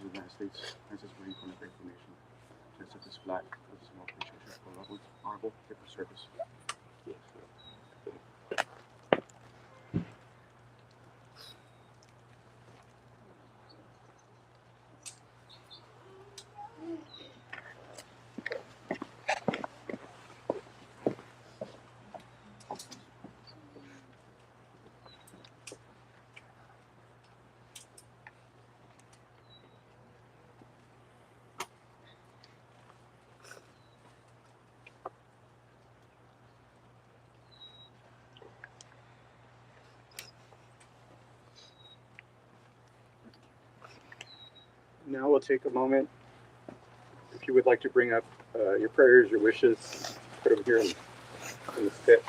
the United States, and this is reading from a grateful nation. And set this flag as a small appreciation for honorable different service. Now we'll take a moment. If you would like to bring up your prayers, your wishes, put them here in the pit.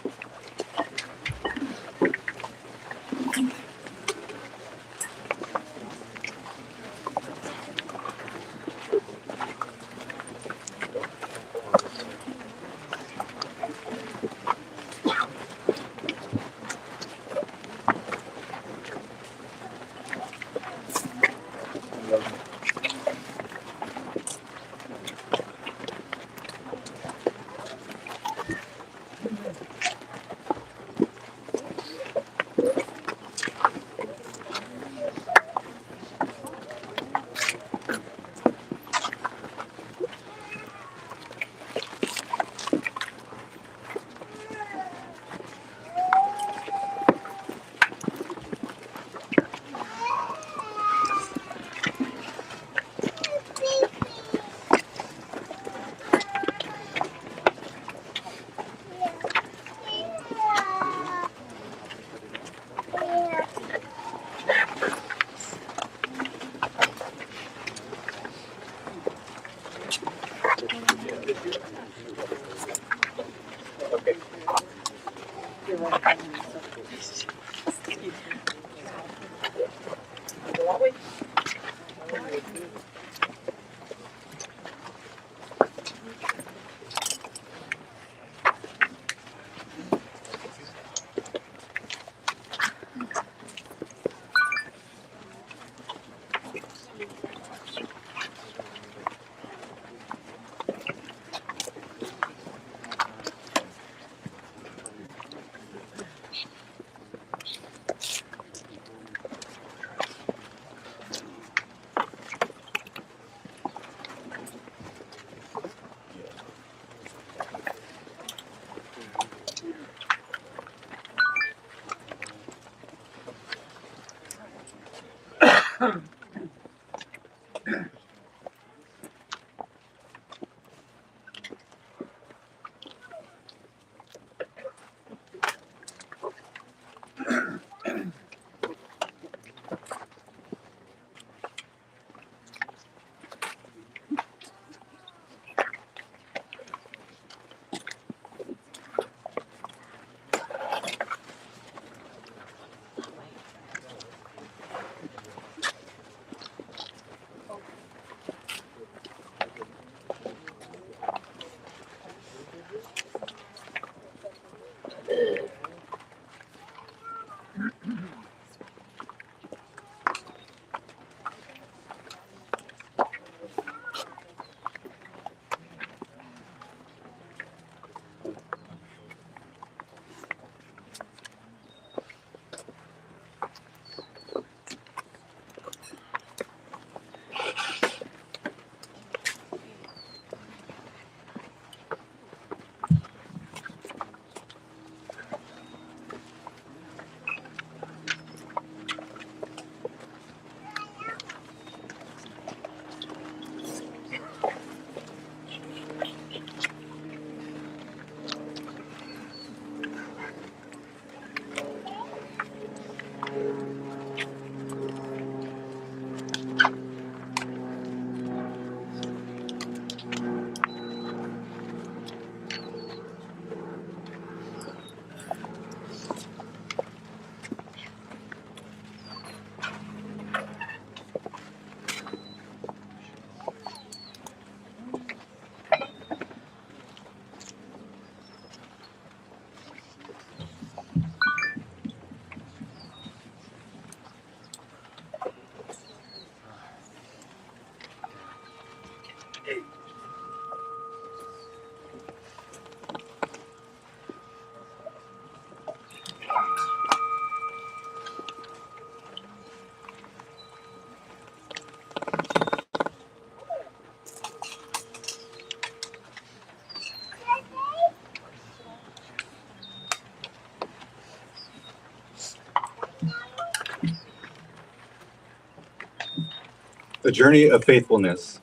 A Journey of Faithfulness.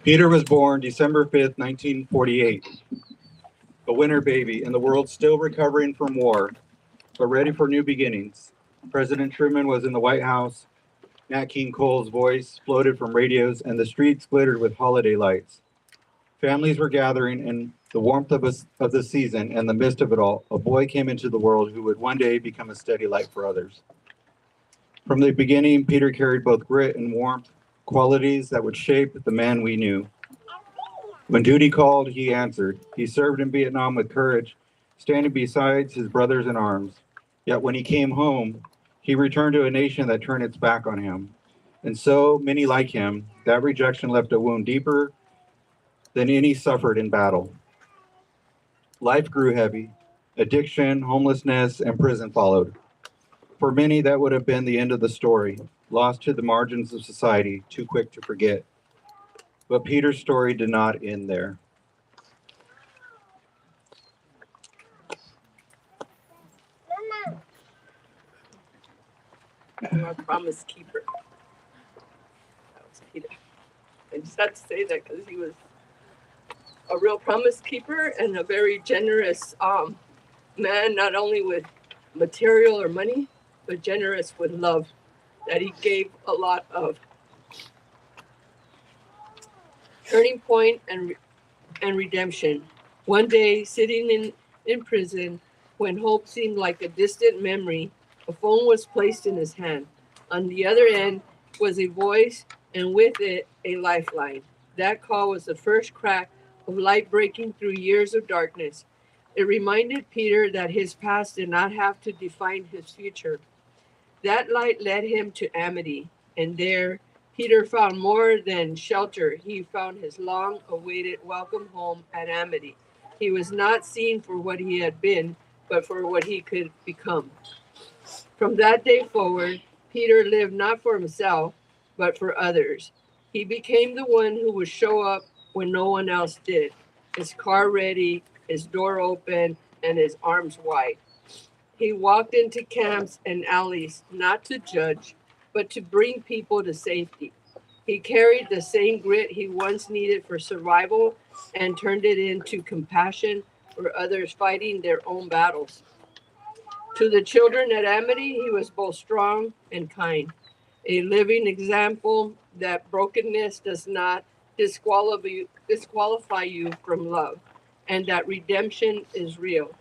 Peter was born December 5th, 1948, a winter baby in the world still recovering from war, but ready for new beginnings. President Truman was in the White House. Nat King Cole's voice floated from radios, and the streets glittered with holiday lights. Families were gathering in the warmth of the season, and the midst of it all, a boy came into the world who would one day become a steady light for others. From the beginning, Peter carried both grit and warmth, qualities that would shape the man we knew. When duty called, he answered. He served in Vietnam with courage, standing beside his brothers in arms. Yet when he came home, he returned to a nation that turned its back on him. And so many like him, that rejection left a wound deeper than any suffered in battle. Life grew heavy. Addiction, homelessness, and prison followed. For many, that would have been the end of the story, lost to the margins of society, too quick to forget. But Peter's story did not end there. Our promise keeper. That was Peter. I just had to say that because he was a real promise keeper and a very generous man, not only with material or money, but generous with love that he gave a lot of. Turning point and redemption. One day, sitting in prison, when hope seemed like a distant memory, a phone was placed in his hand. On the other end was a voice, and with it, a lifeline. That call was the first crack of light breaking through years of darkness. It reminded Peter that his past did not have to define his future. That light led him to Amity, and there Peter found more than shelter. He found his long-awaited welcome home at Amity. He was not seen for what he had been, but for what he could become. From that day forward, Peter lived not for himself, but for others. He became the one who would show up when no one else did. His car ready, his door open, and his arms wide. He walked into camps and alleys, not to judge, but to bring people to safety. He carried the same grit he once needed for survival and turned it into compassion for others fighting their own battles. To the children at Amity, he was both strong and kind, a living example that brokenness does not disqualify you from love, and that redemption is real.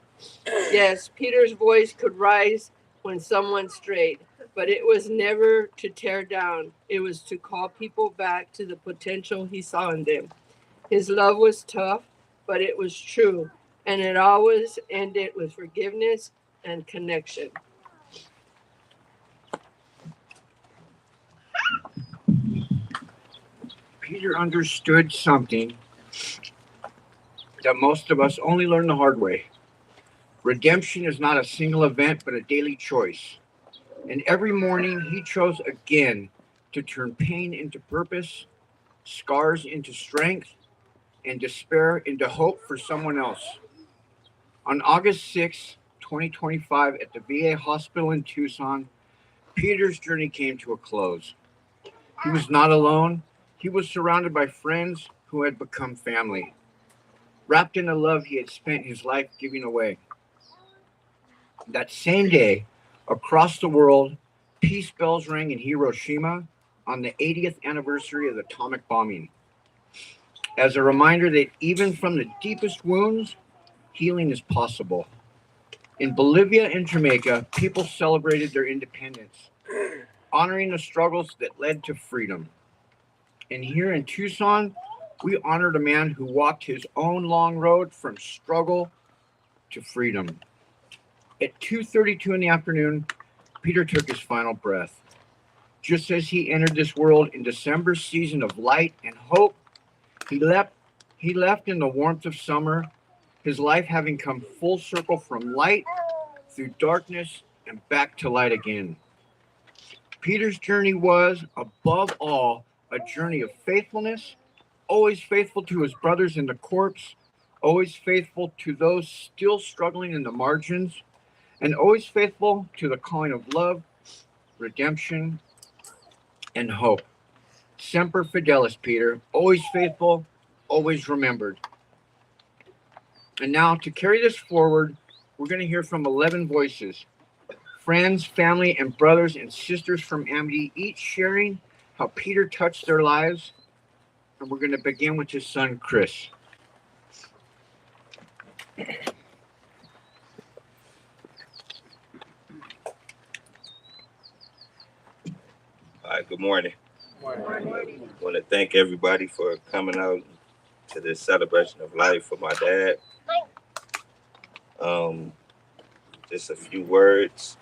Yes, Peter's voice could rise when someone strayed, but it was never to tear down. It was to call people back to the potential he saw in them. His love was tough, but it was true, and it always ended with forgiveness and connection. Peter understood something that most of us only learn the hard way. Redemption is not a single event, but a daily choice. And every morning he chose again to turn pain into purpose, scars into strength, and despair into hope for someone else. On August 6, 2025, at the VA hospital in Tucson, Peter's journey came to a close. He was not alone. He was surrounded by friends who had become family, wrapped in a love he had spent his life giving away. That same day, across the world, peace bells rang in Hiroshima on the 80th anniversary of the atomic bombing, as a reminder that even from the deepest wounds, healing is possible. In Bolivia and Jamaica, people celebrated their independence, honoring the struggles that led to freedom. And here in Tucson, we honored a man who walked his own long road from struggle to freedom. At 2:32 in the afternoon, Peter took his final breath. Just as he entered this world in December's season of light and hope, he left in the warmth of summer, his life having come full circle from light through darkness and back to light again. Peter's journey was, above all, a journey of faithfulness, always faithful to his brothers in the corps, always faithful to those still struggling in the margins, and always faithful to the calling of love, redemption, and hope. Semper Fidelis, Peter. Always faithful, always remembered. And now to carry this forward, we're going to hear from 11 voices. Friends, family, and brothers and sisters from Amity, each sharing how Peter touched their lives. And we're going to begin with his son, Chris. All right, good morning. I want to thank everybody for coming out to this celebration of life for my dad. Just a few words.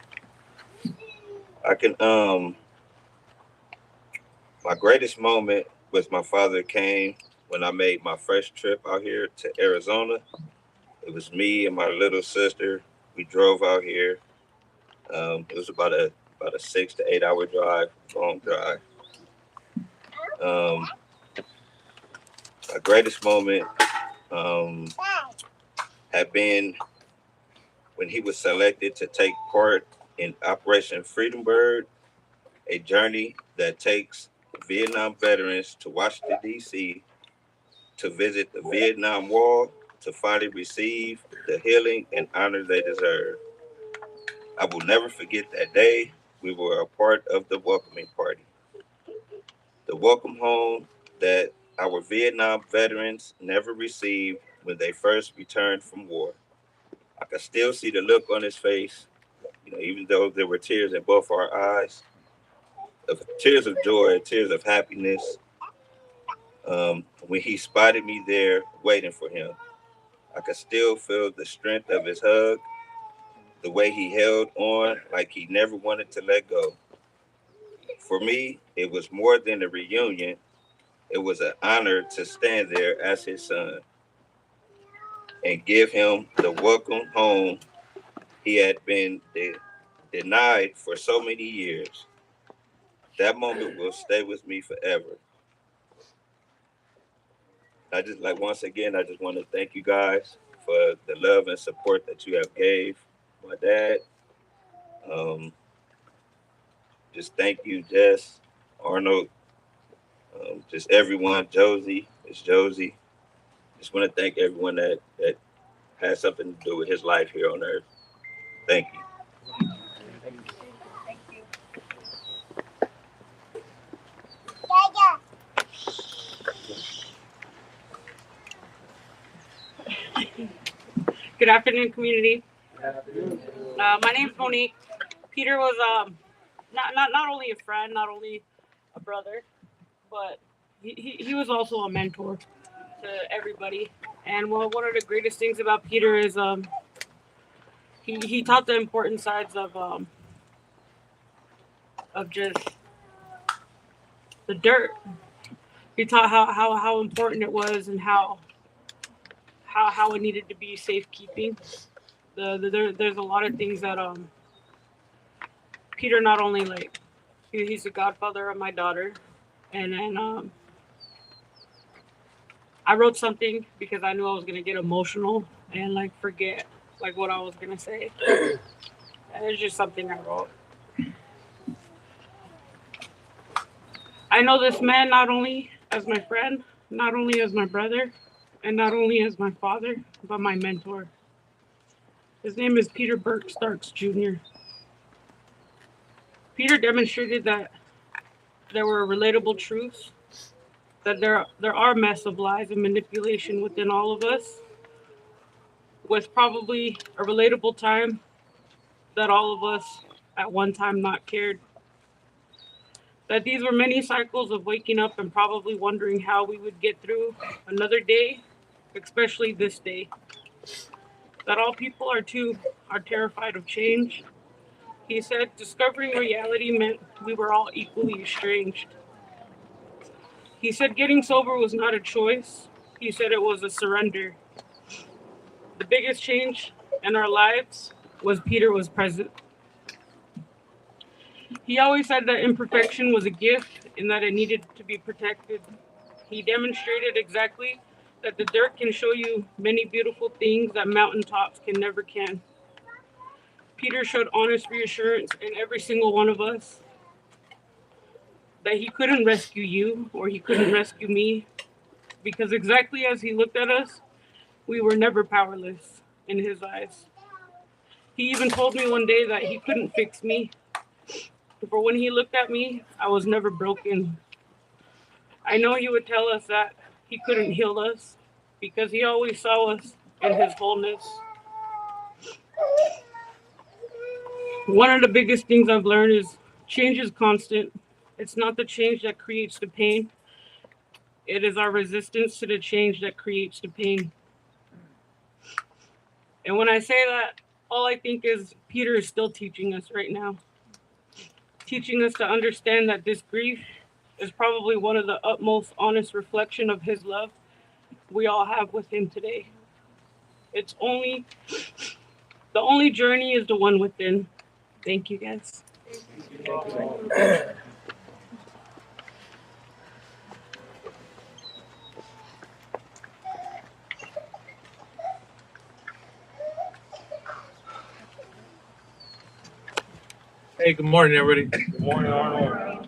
My greatest moment with my father came when I made my first trip out here to Arizona. It was me and my little sister. We drove out here. It was about a 6 to 8 hour drive, long drive. My greatest moment had been when he was selected to take part in Operation Freedom Bird, a journey that takes Vietnam veterans to Washington, D.C. to visit the Vietnam Wall to finally receive the healing and honor they deserve. I will never forget that day. We were a part of the welcoming party. The welcome home that our Vietnam veterans never received when they first returned from war. I can still see the look on his face, even though there were tears in both our eyes, tears of joy, tears of happiness. When he spotted me there waiting for him, I could still feel the strength of his hug, the way he held on like he never wanted to let go. For me, it was more than a reunion. It was an honor to stand there as his son and give him the welcome home he had been denied for so many years. That moment will stay with me forever. Once again, I just want to thank you guys for the love and support that you have gave my dad. Um, just thank you, Jess, Arnold, just everyone, Josie, Miss Josie. Just want to thank everyone that has something to do with his life here on earth. Thank you. Good afternoon, community. My name's Monique. Peter was not only a friend, not only a brother, but he was also a mentor to everybody. And one of the greatest things about Peter is he taught the important sides of just the dirt. He taught how important it was and how it needed to be safekeeping. There's a lot of things that Peter not only he's the godfather of my daughter, and then I wrote something because I knew I was gonna get emotional and forget what I was gonna say. And it's just something I wrote. I know this man not only as my friend, not only as my brother, and not only as my father, but my mentor. His name is Peter Burke Starks Jr. Peter demonstrated that there were relatable truths, that there are massive lies and manipulation within all of us, with probably a relatable time that all of us at one time not cared. That these were many cycles of waking up and probably wondering how we would get through another day, especially this day. That all people are terrified of change. He said discovering reality meant we were all equally estranged. He said getting sober was not a choice. He said it was a surrender. The biggest change in our lives was Peter was present. He always said that imperfection was a gift and that it needed to be protected. He demonstrated exactly that the dirt can show you many beautiful things that mountaintops can. Peter showed honest reassurance in every single one of us that he couldn't rescue you or he couldn't rescue me, because exactly as he looked at us, we were never powerless in his eyes. He even told me one day that he couldn't fix me, but when he looked at me, I was never broken. I know he would tell us that he couldn't heal us because he always saw us in his wholeness. One of the biggest things I've learned is change is constant. It's not the change that creates the pain. It is our resistance to the change that creates the pain. And when I say that, all I think is Peter is still teaching us right now. Teaching us to understand that this grief is probably one of the utmost honest reflection of his love we all have with him today. The only journey is the one within. Thank you, guys. Hey, good morning, everybody. Good morning, Arnold.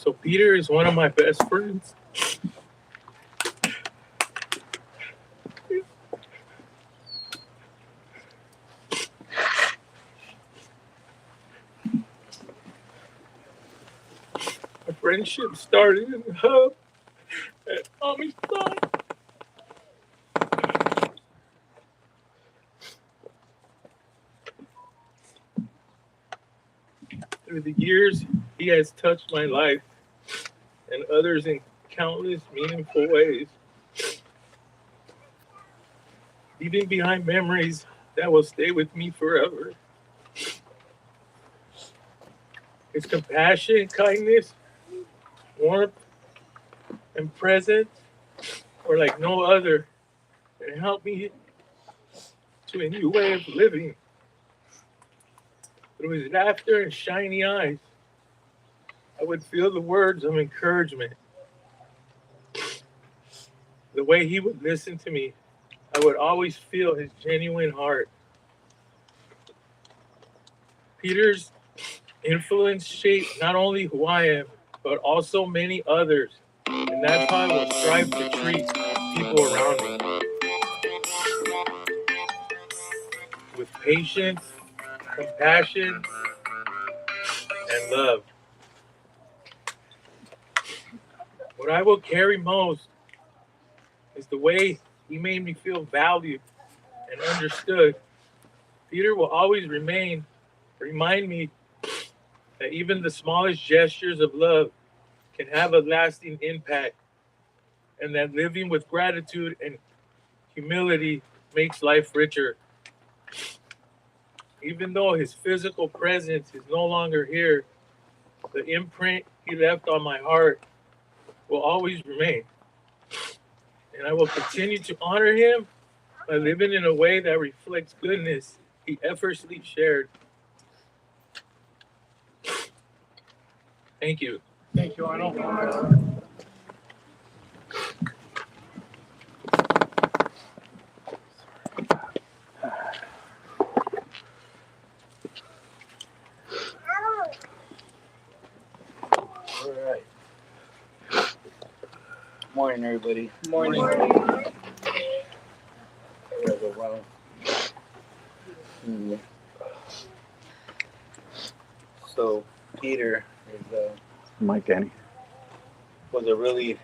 So Peter is one of my best friends. Our friendship started in the hub at Amity Foundation. Through the years, he has touched my life and others in countless meaningful ways, leaving behind memories that will stay with me forever. His compassion, kindness, warmth, and presence were like no other. It helped me to a new way of living. Through his laughter and shiny eyes, I would feel the words of encouragement. The way he would listen to me, I would always feel his genuine heart. Peter's influence shaped not only who I am, but also many others. And that's how I will strive to treat people around me. With patience, compassion, and love. What I will carry most is the way he made me feel valued and understood. Peter will always remind me that even the smallest gestures of love can have a lasting impact, and that living with gratitude and humility makes life richer. Even though his physical presence is no longer here, the imprint he left on my heart will always remain. And I will continue to honor him by living in a way that reflects goodness he effortlessly shared. Thank you. Thank you, Arnold. All right. Morning, everybody. Morning. Wow. Mm. So Peter is Mike, Danny. was a really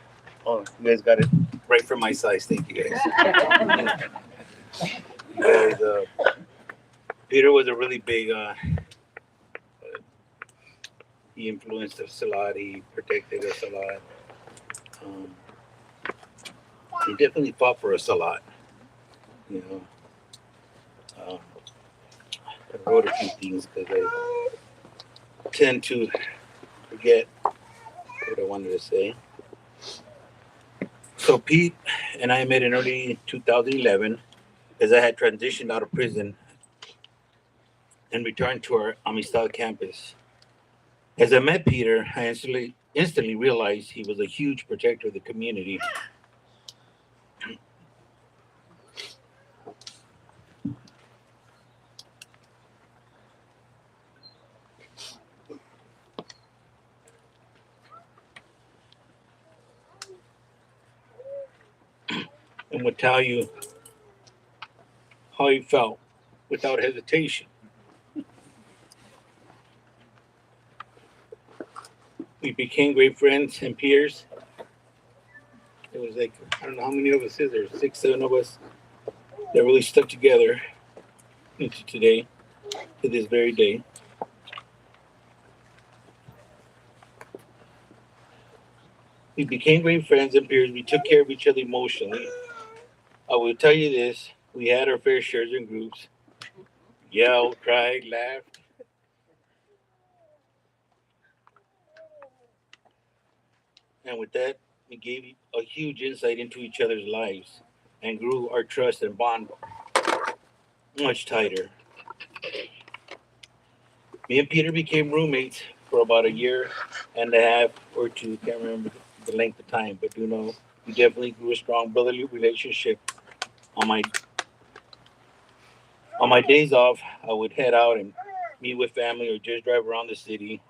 oh you guys got it right for my size. Thank you guys. You guys Peter was a really big he influenced us a lot, he protected us a lot. Um, he definitely fought for us a lot, you know. I wrote a few things because I tend to forget what I wanted to say. So Pete and I met in early 2011 as I had transitioned out of prison and returned to our Amistad campus. As I met Peter, I instantly realized he was a huge protector of the community. And would tell you how he felt without hesitation. We became great friends and peers. It was like, I don't know how many of us is there, 6, 7 of us that really stuck together into today, to this very day. We became great friends and peers. We took care of each other emotionally. I will tell you this, we had our fair shares in groups, yelled, cried, laughed. And with that, we gave a huge insight into each other's lives and grew our trust and bond much tighter. Me and Peter became roommates for about a year and a half or two. Can't remember the length of time, but you know, we definitely grew a strong brotherly relationship. On my on my days off, I would head out and meet with family or just drive around the city.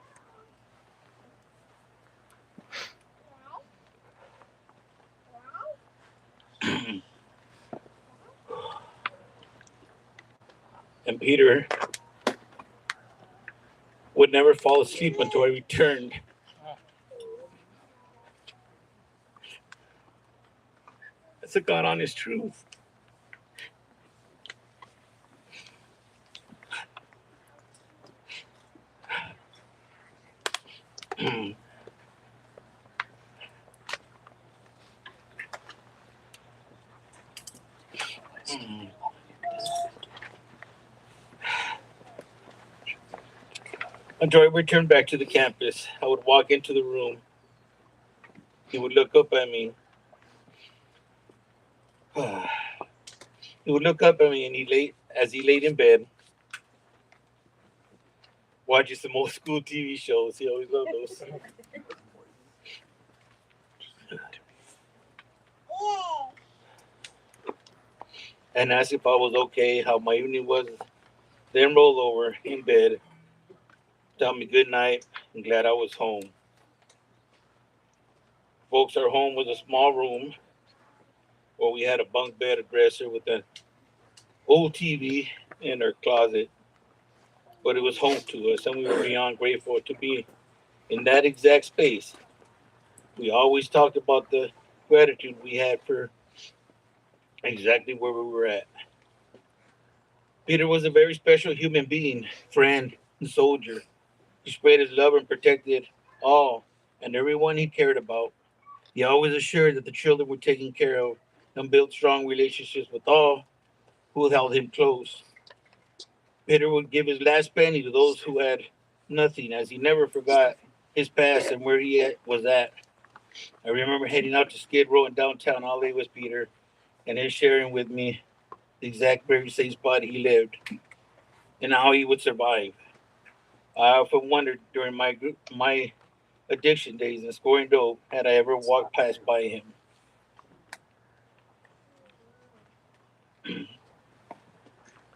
And Peter would never fall asleep until I returned. That's a God honest truth. Until I returned back to the campus, I would walk into the room. He would look up at me. He would look up at me, and he laid in bed, watching some old school TV shows. He always loved those. And asked if I was okay, how my evening was. Then roll over in bed, tell me good night, and glad I was home. Folks, our home was a small room where we had a bunk bed, a dresser with an old TV in our closet. But it was home to us, and we were beyond grateful to be in that exact space. We always talked about the gratitude we had for exactly where we were at. Peter was a very special human being, friend, and soldier. He spread his love and protected all and everyone he cared about. He always assured that the children were taken care of and built strong relationships with all who held him close. Peter would give his last penny to those who had nothing, as he never forgot his past and where was at. I remember heading out to Skid Row in downtown LA with Peter and him sharing with me the exact very same spot he lived and how he would survive. I often wondered during my addiction days and scoring dope had I ever walked past by him.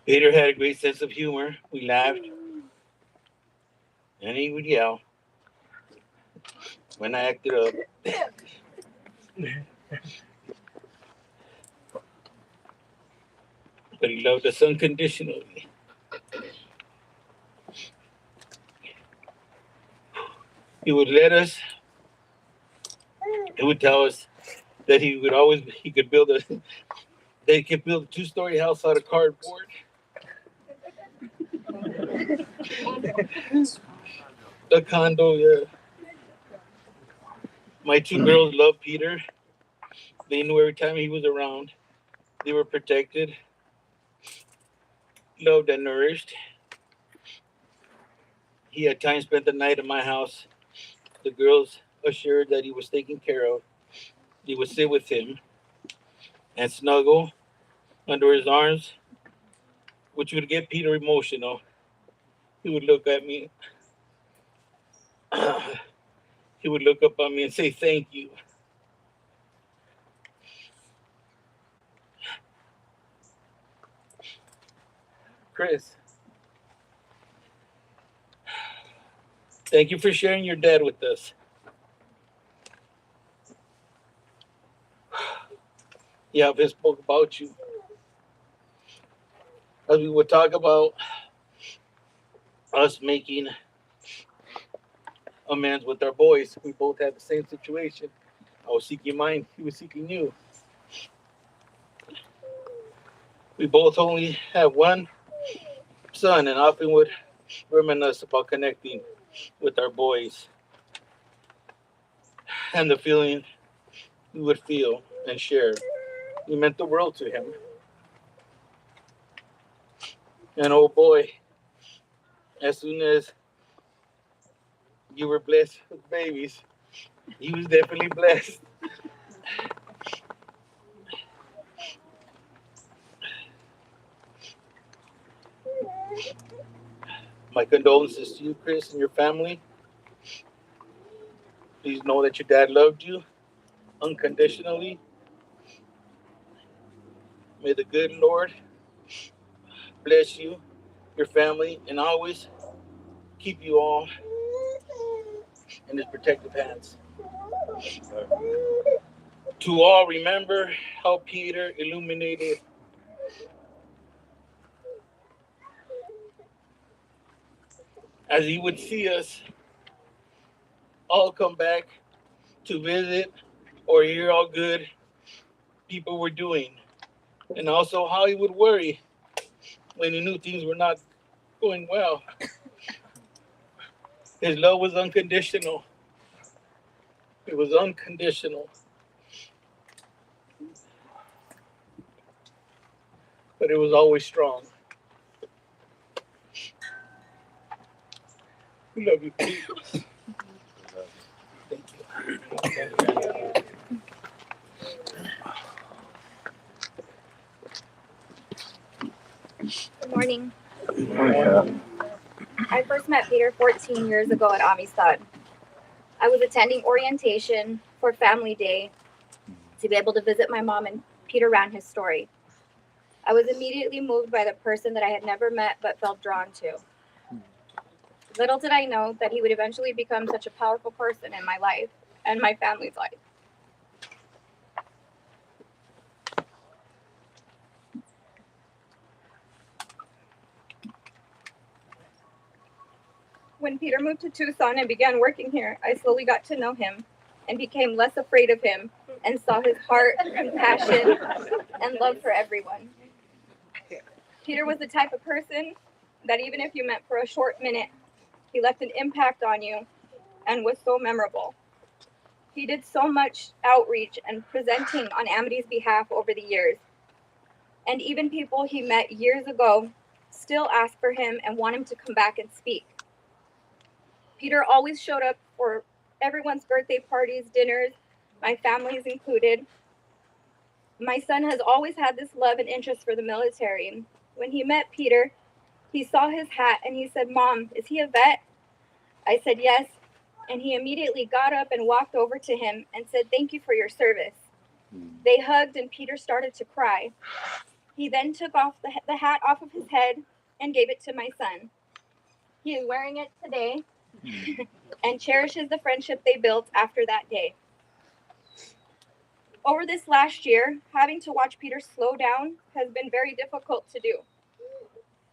Peter had a great sense of humor. We laughed, and he would yell when I acted up. but he loved us unconditionally. He would tell us that he could build a 2-story house out of cardboard. A condo, yeah. My 2 girls loved Peter. They knew every time he was around, they were protected, loved, and nourished. He at times spent the night at my house. The girls assured that he was taken care of. They would sit with him and snuggle under his arms, which would get Peter emotional. He would look at me. He would look up on me and say, "Thank you." Chris, thank you for sharing your dad with us. He often spoke about you. As we would talk about us making amends with our boys, we both had the same situation. I was seeking mine, he was seeking you. We both only have one son and often would reminisce about connecting with our boys and the feeling we would feel and share. You meant the world to him. And oh boy, as soon as you were blessed with babies, he was definitely blessed. My condolences to you, Chris, and your family. Please know that your dad loved you unconditionally. May the good Lord bless you, your family, and always keep you all in his protective hands. To all, remember how Peter illuminated as he would see us all come back to visit or hear how good people were doing. And also how he would worry when he knew things were not going well. His love was unconditional. It was unconditional. But it was always strong. We love you, Pete. Thank you. Good morning. I first met Peter 14 years ago at Amistad. I was attending orientation for Family Day to be able to visit my mom, and Peter ran his story. I was immediately moved by the person that I had never met but felt drawn to. Little did I know that he would eventually become such a powerful person in my life and my family's life. When Peter moved to Tucson and began working here, I slowly got to know him and became less afraid of him and saw his heart, compassion, and love for everyone. Peter was the type of person that even if you met for a short minute, he left an impact on you and was so memorable. He did so much outreach and presenting on Amity's behalf over the years. And even people he met years ago still ask for him and want him to come back and speak. Peter always showed up for everyone's birthday parties, dinners, my family's included. My son has always had this love and interest for the military. When he met Peter, he saw his hat and he said, "Mom, is he a vet?" I said, "Yes." And he immediately got up and walked over to him and said, "Thank you for your service." They hugged and Peter started to cry. He then took off the hat off of his head and gave it to my son. He is wearing it today and cherishes the friendship they built after that day. Over this last year, having to watch Peter slow down has been very difficult to do.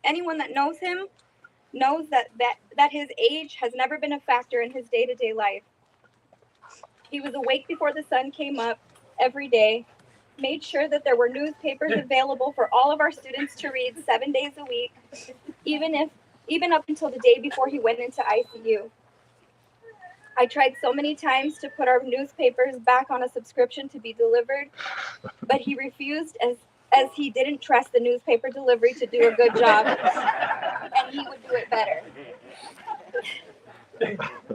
Anyone that knows him knows that his age has never been a factor in his day-to-day life. He was awake before the sun came up every day, made sure that there were newspapers available for all of our students to read 7 days a week, even up until the day before he went into ICU. I tried so many times to put our newspapers back on a subscription to be delivered, but he refused as he didn't trust the newspaper delivery to do a good job, and he would do it better.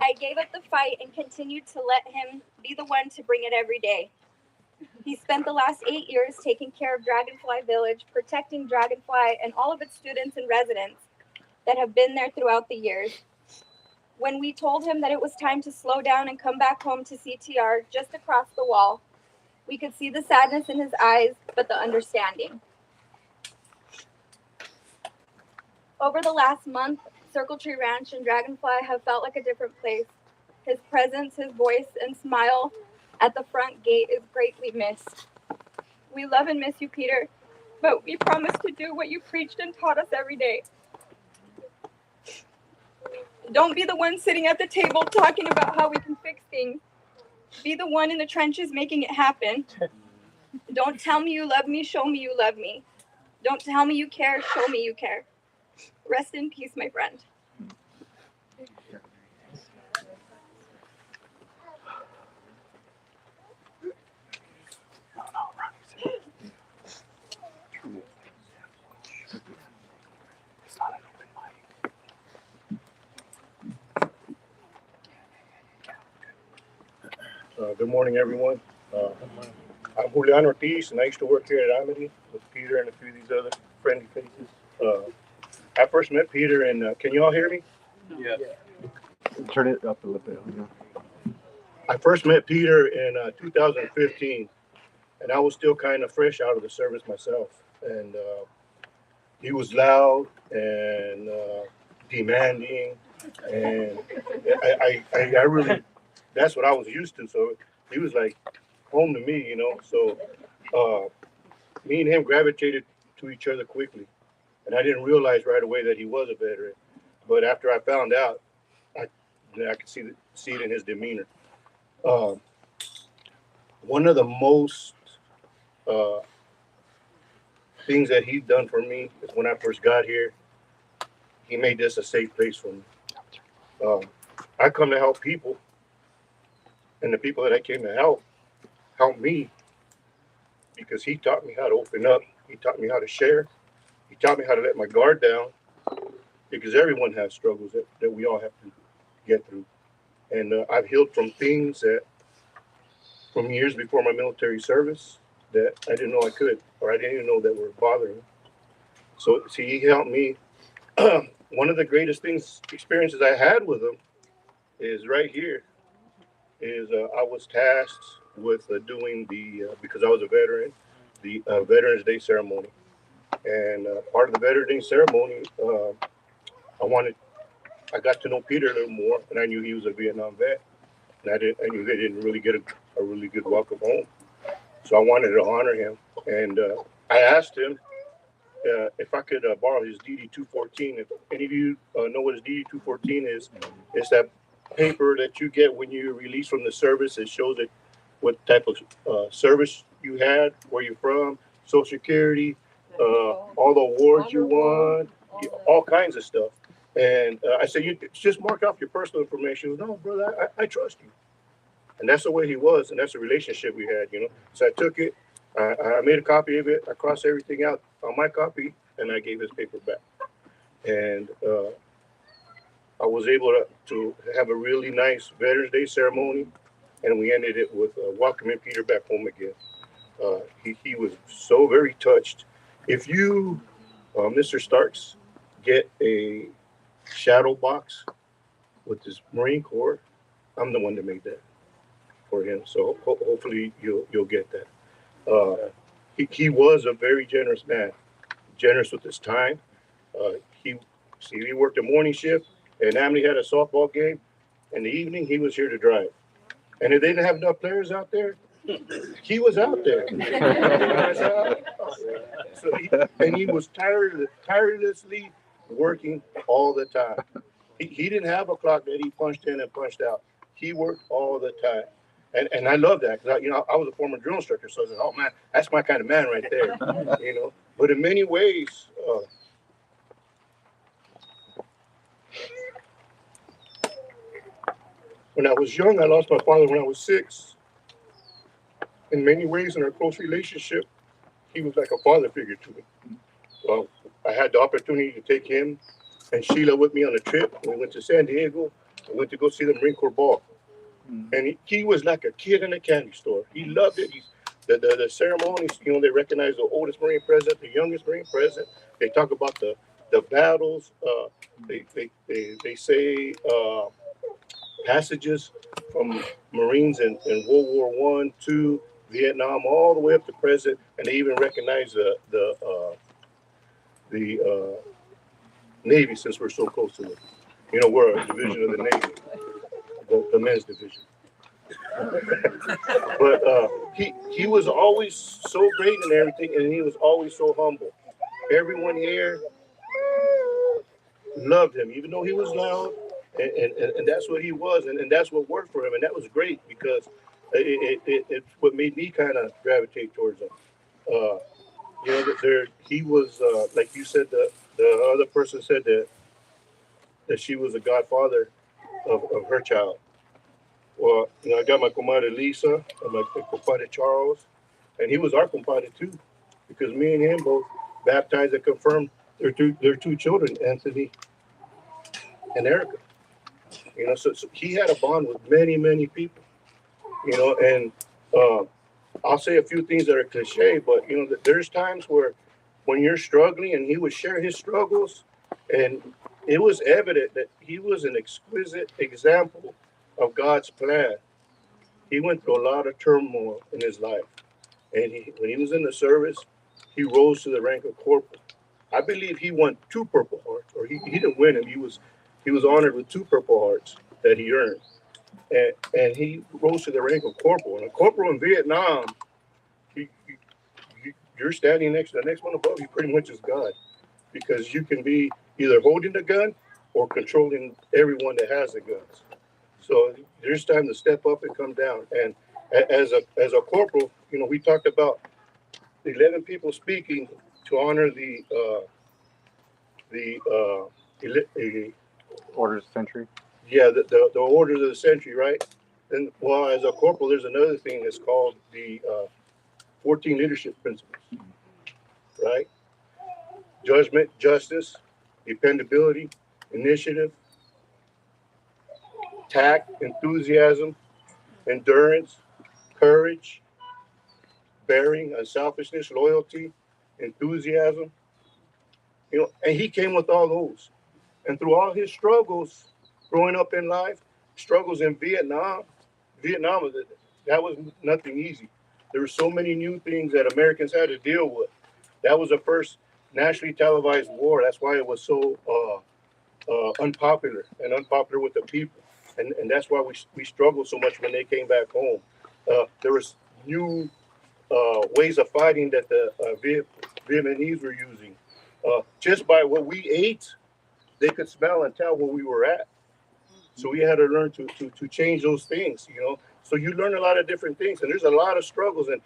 I gave up the fight and continued to let him be the one to bring it every day. He spent the last 8 years taking care of Dragonfly Village, protecting Dragonfly and all of its students and residents that have been there throughout the years. When we told him that it was time to slow down and come back home to CTR just across the wall, we could see the sadness in his eyes, but the understanding. Over the last month, Circle Tree Ranch and Dragonfly have felt like a different place. His presence, his voice, and smile at the front gate is greatly missed. We love and miss you, Peter, but we promise to do what you preached and taught us every day. Don't be the one sitting at the table talking about how we can fix things. Be the one in the trenches making it happen. Don't tell me you love me, show me you love me. Don't tell me you care, show me you care. Rest in peace, my friend. Good morning, everyone. I'm Julian Ortiz, and I used to work here at Amity with Peter and a few of these other friendly faces. I first met Peter, and can you all hear me? Yeah. Turn it up a little bit. I first met Peter in 2015, and I was still kind of fresh out of the service myself. And he was loud and demanding, and I really, that's what I was used to. So he was like home to me, you know. So me and him gravitated to each other quickly, and I didn't realize right away that he was a veteran. But after I found out, I could see it in his demeanor. One of the most things that he's done for me is when I first got here, he made this a safe place for me. I come to help people, and the people that I came to help me because he taught me how to open up. He taught me how to share. He taught me how to let my guard down, because everyone has struggles that we all have to get through. And I've healed from things from years before my military service that I didn't know I could, or I didn't even know that were bothering me. So, see, he helped me. One of the greatest experiences I had with him is right here. I was tasked with doing because I was a veteran, the Veterans Day ceremony. And part of the Veterans Day ceremony, I got to know Peter a little more, and I knew he was a Vietnam vet, and I knew they didn't really get a really good welcome home. So I wanted to honor him, and I asked him if I could borrow his DD-214. If any of you know what his DD-214 is, it's that paper that you get when you release from the service. It shows what type of service you had, where you're from, Social Security, all the awards you won, all kinds of stuff. And I said, you just mark off your personal information. He goes, no, brother, I trust you. And that's the way he was, and that's the relationship we had, you know. So I took it, I made a copy of it, I crossed everything out on my copy, and I gave his paper back. And I was able to have a really nice Veterans Day ceremony, and we ended it with welcoming Peter back home again. He was so very touched. If you, Mr. Starks, get a shadow box with this Marine Corps, I'm the one that made that for him. So hopefully you'll get that. He was a very generous man, generous with his time. He worked a morning shift, and Amity had a softball game. In the evening, he was here to drive. And if they didn't have enough players out there, He was out there. And he was tirelessly working all the time. He didn't have a clock that he punched in and punched out. He worked all the time. And I love that because I was a former drill instructor, so I said, oh man, that's my kind of man right there, But in many ways, when I was young, I lost my father when I was 6. In many ways, in our close relationship, he was like a father figure to me. Well, I had the opportunity to take him and Sheila with me on a trip. We went to San Diego. We went to go see the Marine Corps ball. And he was like a kid in a candy store. He loved it. The ceremonies, they recognize the oldest Marine president, the youngest Marine president. They talk about the battles. They say passages from Marines in World War I, II, Vietnam, all the way up to present, and they even recognize the Navy, since we're so close to it. We're a division of the Navy, the men's division. But he was always so great in everything, and he was always so humble. Everyone here loved him, even though he was loud, and that's what he was, and that's what worked for him, and that was great because it's what made me kind of gravitate towards him. He was like you said, the other person said that she was a godfather of her child. Well, I got my comadre Lisa and my compadre Charles, and he was our compadre too, because me and him both baptized and confirmed their two children, Anthony and Erica. So he had a bond with many people, and I'll say a few things that are cliche, but there's times where when you're struggling, and he would share his struggles, and it was evident that he was an exquisite example of God's plan. He went through a lot of turmoil in his life, and when he was in the service, he rose to the rank of corporal. I believe he won 2 Purple Hearts, or he didn't win them. He was honored with 2 Purple Hearts that he earned, and he rose to the rank of corporal. And a corporal in Vietnam, you're standing next to the next one above you, pretty much is God, because you can be either holding the gun or controlling everyone that has the guns. So there's time to step up and come down. And as a corporal, we talked about 11 people speaking to honor the Orders of century. Yeah, the orders of the century, right? And well, as a corporal, there's another thing that's called the 14 leadership principles, right? Judgment, justice, dependability, initiative, tact, enthusiasm, endurance, courage, bearing, unselfishness, loyalty, enthusiasm. And he came with all those. And through all his struggles growing up in life, struggles in Vietnam, that was nothing easy. There were so many new things that Americans had to deal with. That was the first nationally televised war. That's why it was so unpopular with the people. And that's why we struggled so much when they came back home. There was new ways of fighting that the Vietnamese were using. Just by what we ate, they could smell and tell where we were at. So we had to learn to change those things, So you learn a lot of different things, and there's a lot of struggles. And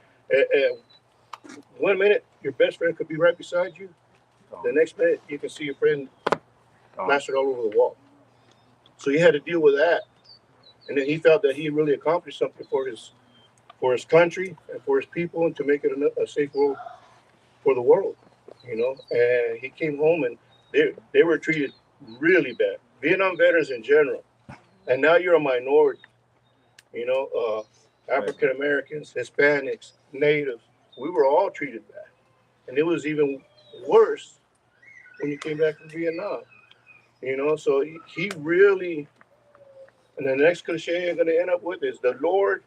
1 minute, your best friend could be right beside you. The next minute, you can see your friend plastered all over the wall. So you had to deal with that. And then he felt that he really accomplished something for his country and for his people, and to make it a safe world for the world, And he came home, and they were treated really bad. Vietnam veterans in general. And now you're a minority, African Americans, Hispanics, Natives. We were all treated bad. And it was even worse when you came back from Vietnam, So he really, and the next cliche I'm going to end up with is the Lord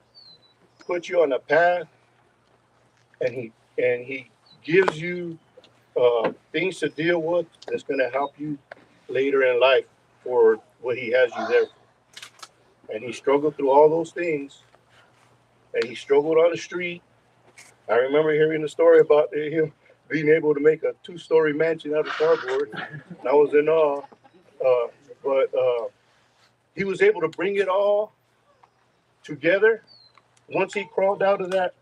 puts you on a path, and he gives you things to deal with that's going to help you later in life for what he has you there for. And he struggled through all those things and he struggled on the street. I remember hearing the story about him being able to make a 2-story mansion out of cardboard. And I was in awe. But he was able to bring it all together once he crawled out of that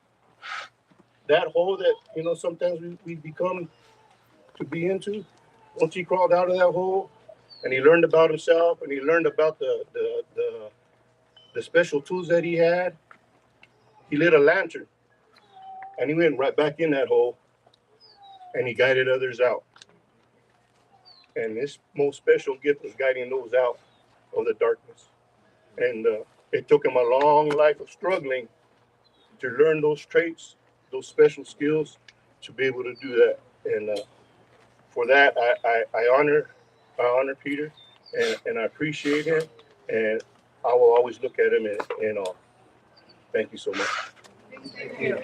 hole that, you know, sometimes we become to be into. Once he crawled out of that hole and he learned about himself and he learned about the special tools that he had, he lit a lantern and he went right back in that hole and he guided others out. And his most special gift was guiding those out of the darkness. And it took him a long life of struggling to learn those traits, those special skills, to be able to do that. And for that, I honor Peter, and I appreciate him, and I will always look at him in awe. Thank you so much. Thank you.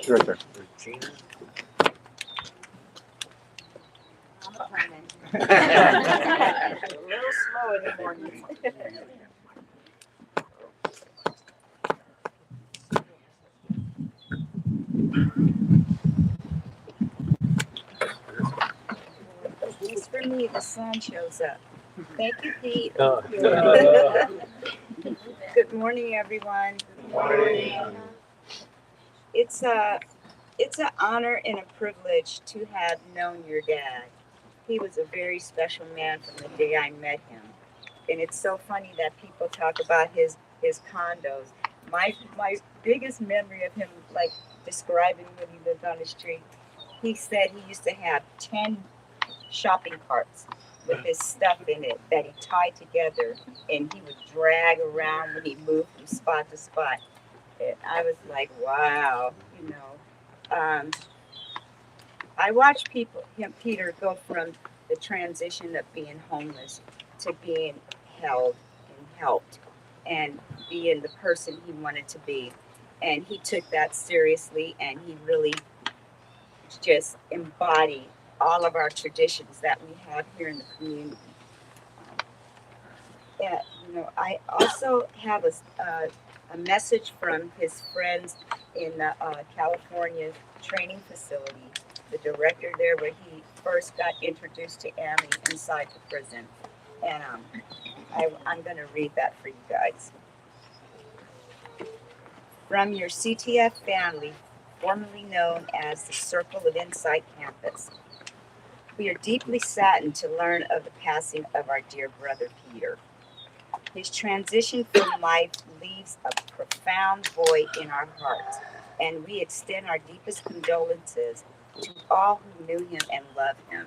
Right there. I'm a little slow in the morning. Just for me, the sun shows up. Thank you, Pete. Good morning, everyone. Good morning. It's an honor and a privilege to have known your dad. He was a very special man from the day I met him. And it's so funny that people talk about his condos. My biggest memory of him, like describing when he lived on the street, he said he used to have 10 shopping carts with his stuff in it that he tied together and he would drag around when he moved from spot to spot. And I was like, wow, you know. I watched Peter go from the transition of being homeless to being held and helped and being the person he wanted to be. And he took that seriously, and he really just embodied all of our traditions that we have here in the community. Yeah, you know, I also have a message from his friends in the California training facility, the director there, where he first got introduced to Amity inside the prison. And I'm going to read that for you guys. From your CTF family, formerly known as the Circle of Insight Campus, we are deeply saddened to learn of the passing of our dear brother Peter. His transition from life leaves a profound void in our hearts, and we extend our deepest condolences to all who knew him and loved him.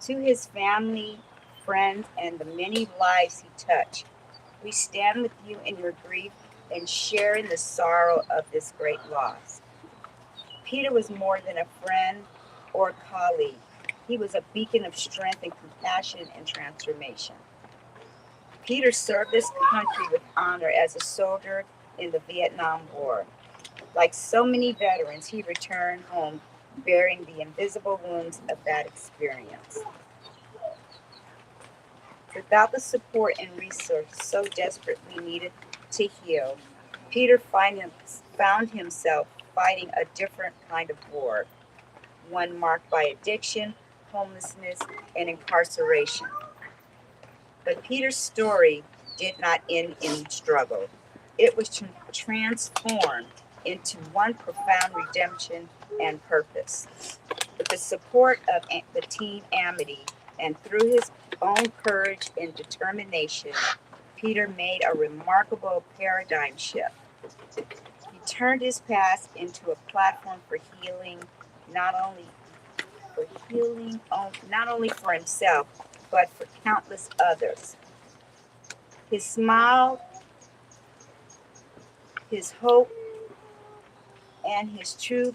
To his family, friends, and the many lives he touched, we stand with you in your grief and share in the sorrow of this great loss. Peter was more than a friend or colleague. He was a beacon of strength and compassion and transformation. Peter served this country with honor as a soldier in the Vietnam War. Like so many veterans, he returned home bearing the invisible wounds of that experience. Without the support and resources so desperately needed to heal, Peter found himself fighting a different kind of war, one marked by addiction, homelessness, and incarceration. But Peter's story did not end in struggle. It was transformed into one profound redemption and purpose. With the support of the Team Amity and through his own courage and determination, Peter made a remarkable paradigm shift. He turned his past into a platform for healing, not only for himself, but for countless others. His smile, his hope, and his truth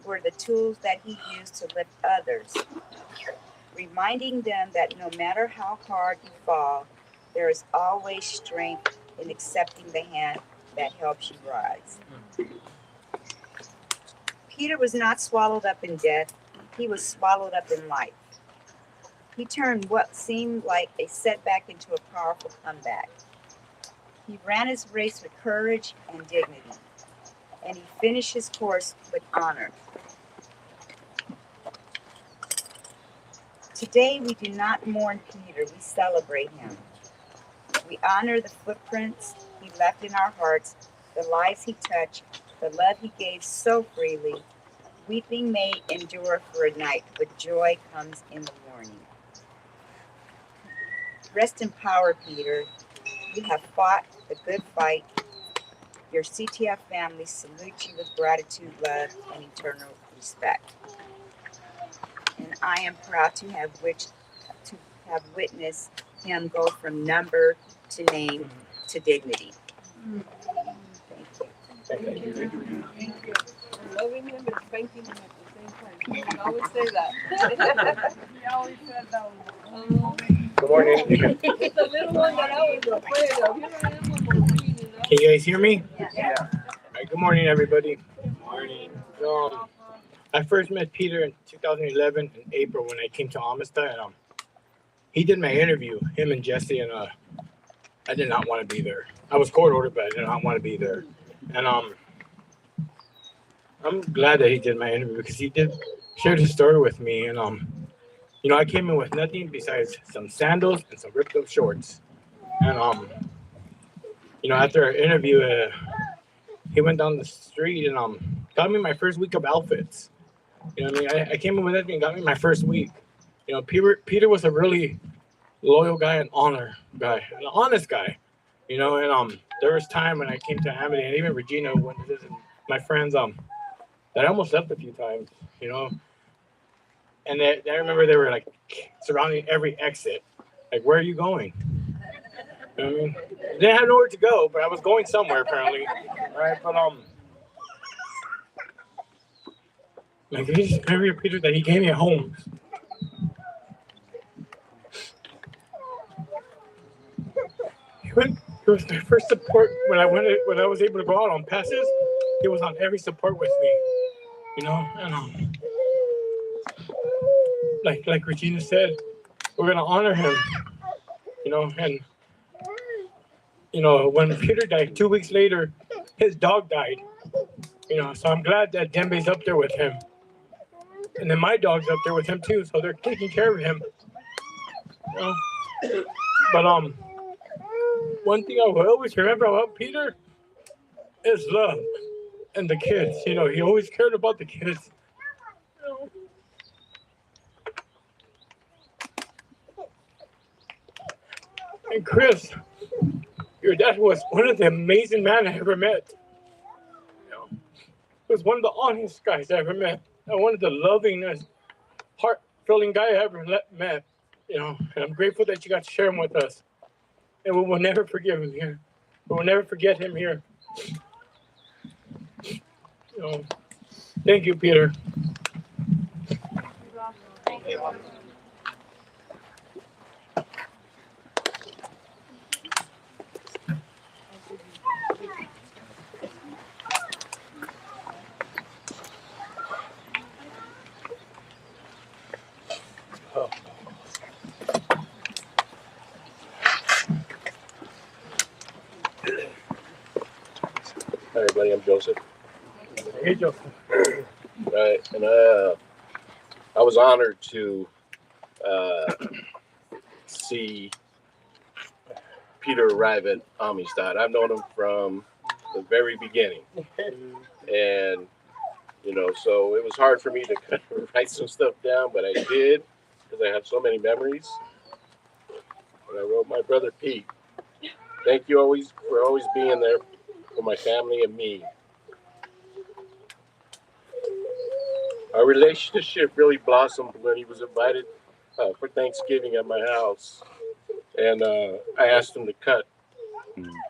were the tools that he used to lift others, reminding them that no matter how hard you fall, There is always strength in accepting the hand that helps you rise. Peter was not swallowed up in death. He was swallowed up in life. He turned what seemed like a setback into a powerful comeback. He ran his race with courage and dignity, and he finished his course with honor. Today, we do not mourn Peter, we celebrate him. We honor the footprints he left in our hearts, the lives he touched, the love he gave so freely. Weeping may endure for a night, but joy comes in the morning. Rest in power, Peter. You have fought the good fight. Your CTF family salutes you with gratitude, love, and eternal respect. And I am proud to have witnessed him go from number to name to dignity. Thank you. Loving him and spanking him at the same time. You always say that. You always said that one. Good morning. It's the little one that I was afraid of. Here I am with Maureen, you know? Can you guys hear me? Yeah. All right, good morning, everybody. Good morning. I first met Peter in 2011 in April when I came to Amistad, and he did my interview, him and Jesse, and I did not want to be there. I was court ordered, but I did not want to be there. And I'm glad that he did my interview because he did share his story with me. And you know, I came in with nothing besides some sandals and some ripped up shorts. And you know, after our interview, he went down the street and got me my first week of outfits. You know what I mean? I came in with nothing and got me my first week. You know, Peter was a really loyal guy, an honor guy, an honest guy. You know, and there was time when I came to Amity and even Regina, when my friends, that I almost left a few times, you know. And I remember they were like surrounding every exit. Like, where are you going? You know what I mean? I didn't have nowhere to go, but I was going somewhere apparently. Right? But like, I just remember Peter that he gave me a home. He was my first support when I was able to go out on passes. He was on every support with me, you know. And like Regina said, we're gonna honor him, you know. And you know, when Peter died 2 weeks later, his dog died, you know. So I'm glad that Dembe's up there with him, and then my dog's up there with him too. So they're taking care of him, you know. But one thing I will always remember about Peter is love and the kids. You know, he always cared about the kids. You know. And Chris, your dad was one of the amazing men I ever met. You know, he was one of the honest guys I ever met, and one of the lovingest, heart-filling guy I ever met. You know, and I'm grateful that you got to share him with us. And we will never forgive him here. We will never forget him here. You know, thank you, Peter. Hi, everybody. I'm Joseph. Hey, Joseph. Right, and I was honored to see Peter arrive at Amistad. I've known him from the very beginning, and you know, so it was hard for me to kind of write some stuff down, but I did because I have so many memories. And I wrote, my brother Pete, thank you for always being there for my family and me. Our relationship really blossomed when he was invited for Thanksgiving at my house. And I asked him to cut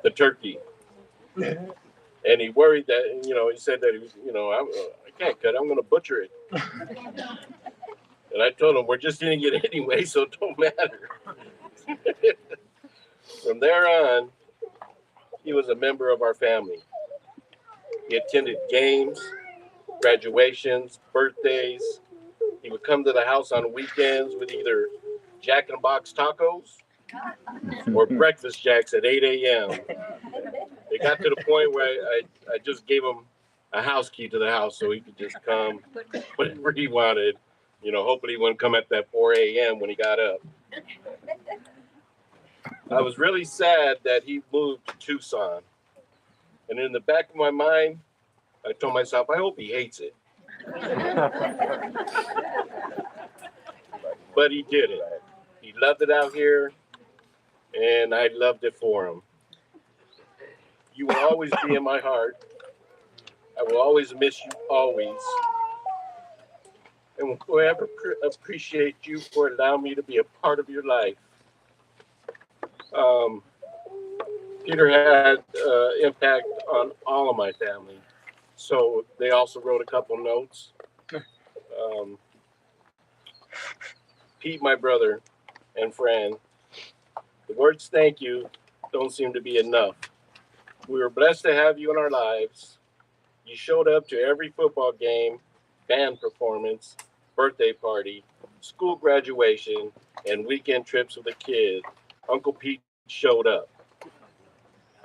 the turkey. And he worried that, you know, he said that he was, you know, I can't cut, I'm going to butcher it. And I told him, we're just eating it anyway, so it don't matter. From there on, he was a member of our family. He attended games, graduations, birthdays. He would come to the house on weekends with either Jack in the Box tacos or breakfast jacks at 8 a.m. It got to the point where I just gave him a house key to the house so he could just come whenever he wanted. You know, hopefully he wouldn't come at that 4 a.m. when he got up. I was really sad that he moved to Tucson. And in the back of my mind, I told myself, I hope he hates it. But he did it. He loved it out here, and I loved it for him. You will always be in my heart. I will always miss you, always. And will forever appreciate you for allowing me to be a part of your life. Peter had impact on all of my family. So they also wrote a couple notes. Pete, my brother and friend, the words thank you don't seem to be enough. We were blessed to have you in our lives. You showed up to every football game, band performance, birthday party, school graduation, and weekend trips with the kids. Uncle Pete showed up.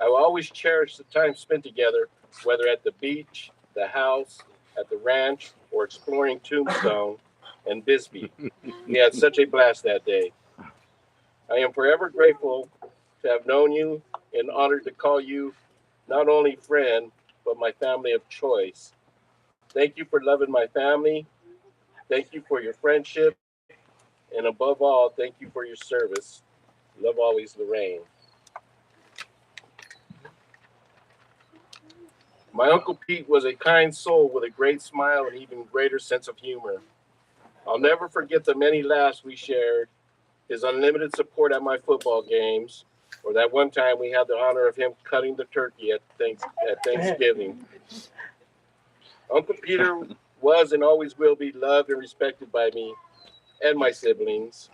I will always cherish the time spent together, whether at the beach, the house, at the ranch, or exploring Tombstone and Bisbee. We had such a blast that day. I am forever grateful to have known you and honored to call you not only friend, but my family of choice. Thank you for loving my family. Thank you for your friendship. And above all, thank you for your service. Love always, Lorraine. My Uncle Pete was a kind soul with a great smile and even greater sense of humor. I'll never forget the many laughs we shared, his unlimited support at my football games, or that one time we had the honor of him cutting the turkey at Thanksgiving. Uncle Peter was and always will be loved and respected by me and my siblings.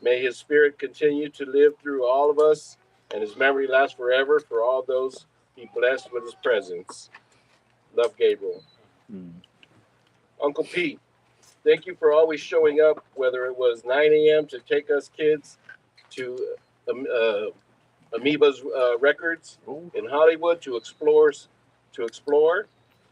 May his spirit continue to live through all of us and his memory last forever for all those he blessed with his presence. Love, Gabriel. Uncle Pete, thank you for always showing up, whether it was 9 a.m. to take us kids to Amoeba's Records in Hollywood to explore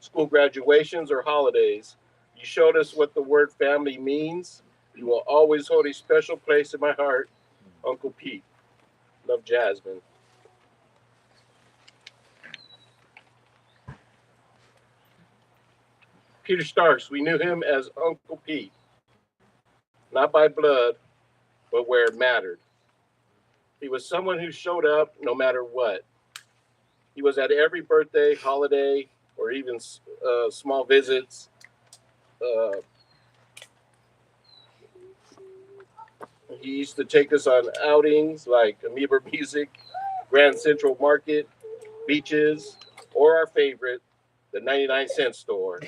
school graduations or holidays. You showed us what the word family means. You will always hold a special place in my heart, Uncle Pete. Love, Jasmine. Peter Starks, we knew him as Uncle Pete, not by blood, but where it mattered. He was someone who showed up no matter what. He was at every birthday, holiday, or even small visits. He used to take us on outings like Amoeba Music, Grand Central Market, beaches, or our favorite, the 99-cent store.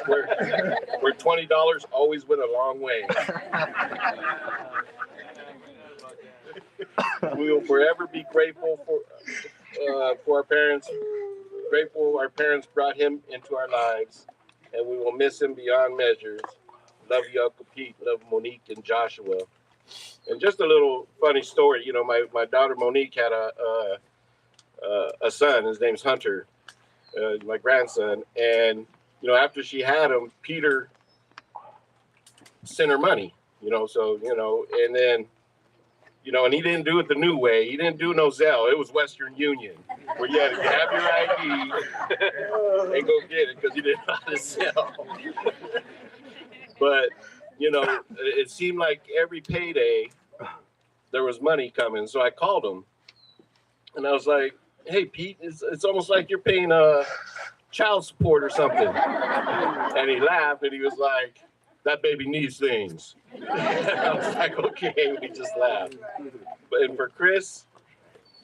where $20 always went a long way. We will forever be grateful for our parents. Grateful our parents brought him into our lives, and we will miss him beyond measures. Love you, Uncle Pete. Love Monique and Joshua. And just a little funny story. You know, my daughter Monique had a son. His name's Hunter, my grandson. And you know, after she had him, Peter sent her money. You know, so you know, and then. You know, and he didn't do it the new way. He didn't do no Zelle. It was Western Union, where you had to have your ID and go get it because he didn't know how to sell. But, you know, it seemed like every payday there was money coming. So I called him, and I was like, "Hey, Pete, it's almost like you're paying child support or something." And he laughed, and he was like, "That baby needs things." I was like, okay, we just laughed. And for Chris,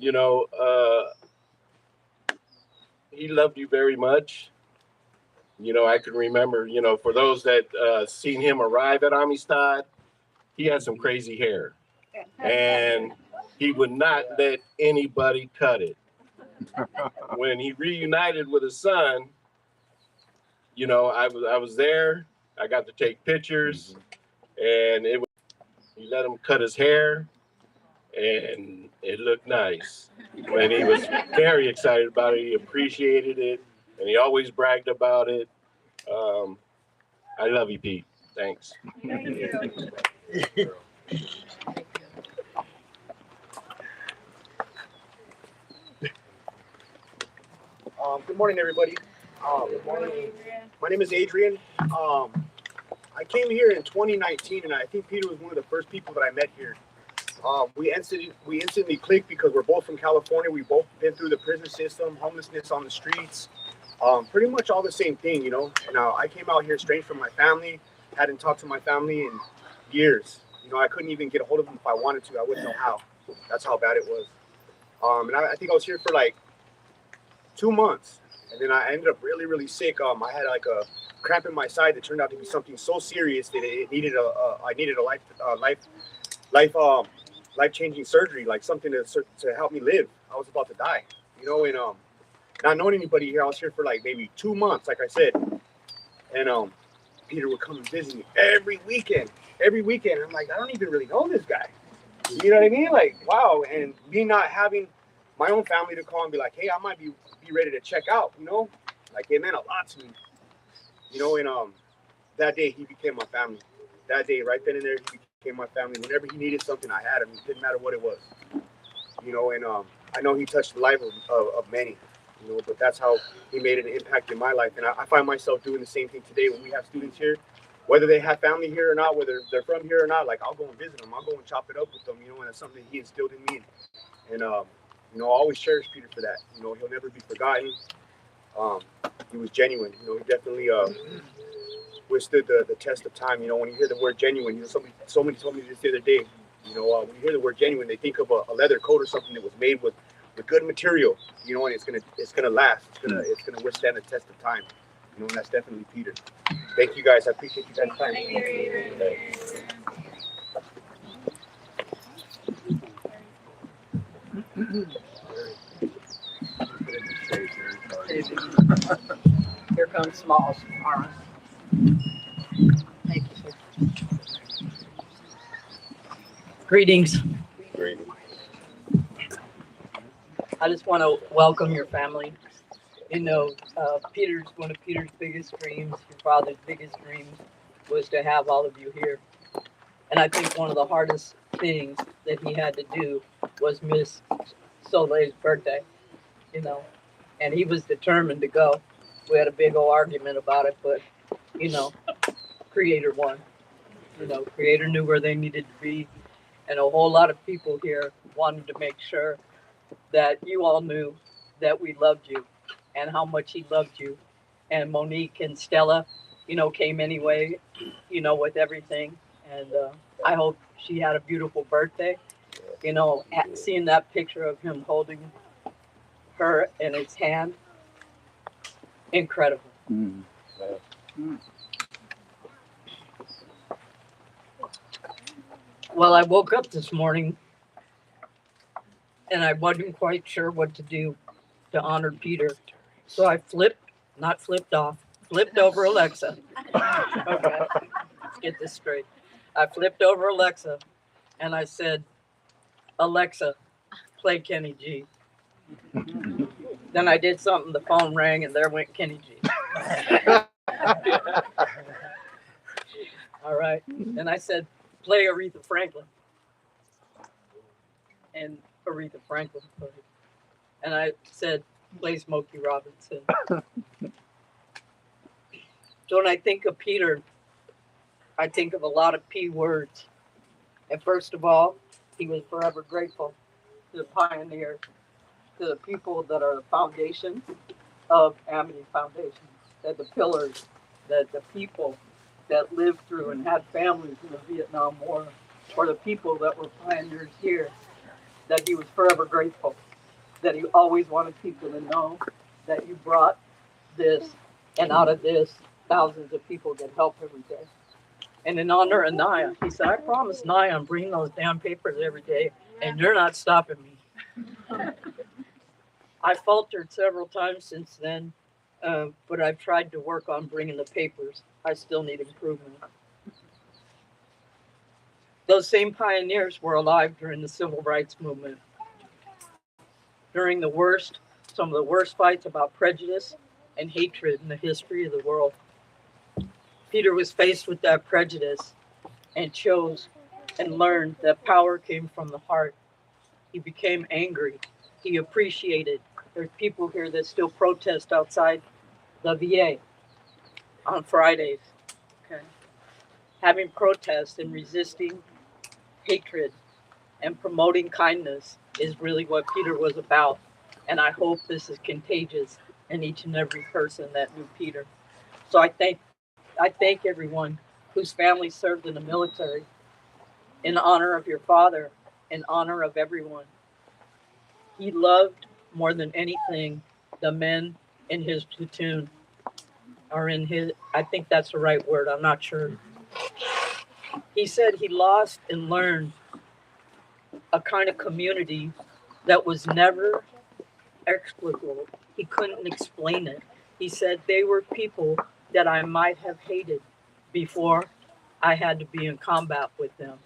you know, he loved you very much. You know, I can remember, you know, for those that seen him arrive at Amistad, he had some crazy hair, and he would not let anybody cut it. When he reunited with his son, you know, I was there. I got to take pictures, and he let him cut his hair, and it looked nice. And he was very excited about it. He appreciated it, and he always bragged about it. I love you, Pete. Thanks. Thank you. Good morning, everybody. My name is Adrian. I came here in 2019, and I think Peter was one of the first people that I met here. We instantly clicked because we're both from California. We've both been through the prison system, homelessness on the streets, pretty much all the same thing, you know. Now, I came out here estranged from my family, hadn't talked to my family in years. You know, I couldn't even get a hold of them if I wanted to. I wouldn't know how. That's how bad it was. And I think I was here for like 2 months, and then I ended up really, really sick. I had like a cramp in my side that turned out to be something so serious that it needed I needed a life-changing surgery, like something to help me live. I was about to die, you know, and not knowing anybody here, I was here for like maybe 2 months, like I said, and Peter would come and visit me every weekend. I'm like, I don't even really know this guy, you know what I mean? Like, wow. And me not having my own family to call and be like, hey, I might be ready to check out, you know, like it meant a lot to me, you know. And that day he became my family. That day, right then and there, he became my family. Whenever he needed something, I had him. It didn't matter what it was, you know. And I know he touched the life of many, you know, but that's how he made an impact in my life. And I find myself doing the same thing today when we have students here, whether they have family here or not, whether they're from here or not. Like, I'll go and visit them. I'll go and chop it up with them, you know. And that's something he instilled in me. And you know, I always cherish Peter for that. You know, he'll never be forgotten. He was genuine. You know, he definitely withstood the test of time. You know, when you hear the word genuine, you know, somebody told me this the other day. You know, when you hear the word genuine, they think of a leather coat or something that was made with good material. You know, and it's gonna last. It's gonna withstand the test of time. You know, and that's definitely Peter. Thank you guys. I appreciate you guys' time. Thank you. Here comes Smalls. All right. Thank you, sir. Greetings. I just want to welcome your family. You know, one of Peter's biggest dreams, your father's biggest dreams, was to have all of you here. And I think one of the hardest things that he had to do was miss Soleil's birthday, you know, and he was determined to go. We had a big old argument about it, but, you know, Creator won. You know, Creator knew where they needed to be, and a whole lot of people here wanted to make sure that you all knew that we loved you and how much he loved you. And Monique and Stella, you know, came anyway, you know, with everything. And I hope she had a beautiful birthday. You know, seeing that picture of him holding her in his hand, incredible. Mm. Well, I woke up this morning and I wasn't quite sure what to do to honor Peter. So I flipped over Alexa. Okay, let's get this straight. I flipped over Alexa and I said, Alexa, play Kenny G. Then I did something, the phone rang, and there went Kenny G. All right. And I said, play Aretha Franklin. And Aretha Franklin played. And I said, play Smokey Robinson. So when I think of Peter, I think of a lot of P words. And first of all, he was forever grateful to the pioneers, to the people that are the foundation of Amity Foundation, that the pillars, that the people that lived through and had families in the Vietnam War, or the people that were pioneers here, that he was forever grateful, that he always wanted people to know that you brought this, and out of this, thousands of people get help every day. And in honor of Naya, he said, I promised Naya I'm bringing those damn papers every day, and you're not stopping me. I faltered several times since then, but I've tried to work on bringing the papers. I still need improvement. Those same pioneers were alive during the civil rights movement. During some of the worst fights about prejudice and hatred in the history of the world. Peter was faced with that prejudice and chose and learned that power came from the heart. He became angry. He appreciated. There's people here that still protest outside the VA on Fridays. Okay. Having protests and resisting hatred and promoting kindness is really what Peter was about. And I hope this is contagious in each and every person that knew Peter. So I thank everyone whose family served in the military in honor of your father, in honor of everyone. He loved more than anything the men in his platoon, or in his, I think that's the right word, I'm not sure. He said he lost and learned a kind of community that was never explicable. He couldn't explain it. He said they were people that I might have hated before I had to be in combat with them.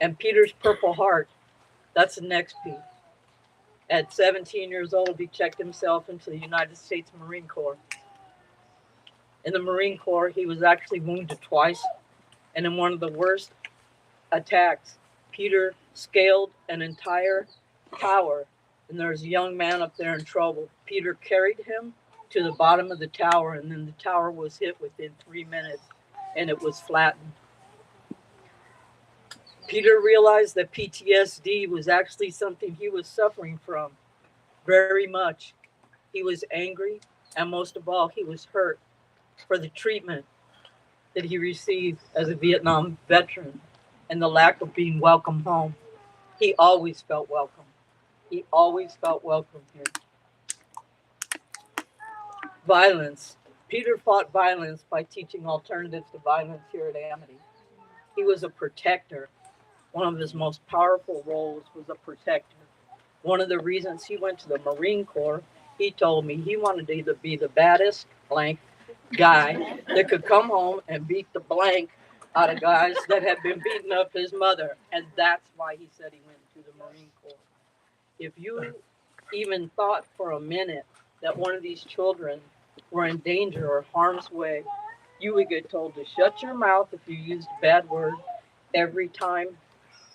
And Peter's Purple Heart, that's the next piece. At 17 years old, he checked himself into the United States Marine Corps. In the Marine Corps, he was actually wounded twice. And in one of the worst attacks, Peter scaled an entire tower. And there was a young man up there in trouble. Peter carried him to the bottom of the tower, and then the tower was hit within 3 minutes, and it was flattened. Peter realized that PTSD was actually something he was suffering from very much. He was angry, and most of all, he was hurt for the treatment that he received as a Vietnam veteran and the lack of being welcome home. He always felt welcome. He always felt welcome here. Violence. Peter fought violence by teaching alternatives to violence here at Amity. He was a protector. One of his most powerful roles was a protector. One of the reasons he went to the Marine Corps, he told me he wanted to either be the baddest blank guy that could come home and beat the blank out of guys that had been beating up his mother. And that's why he said he went to the Marine Corps. If you even thought for a minute that one of these children were in danger or harm's way, you would get told to shut your mouth if you used a bad word every time.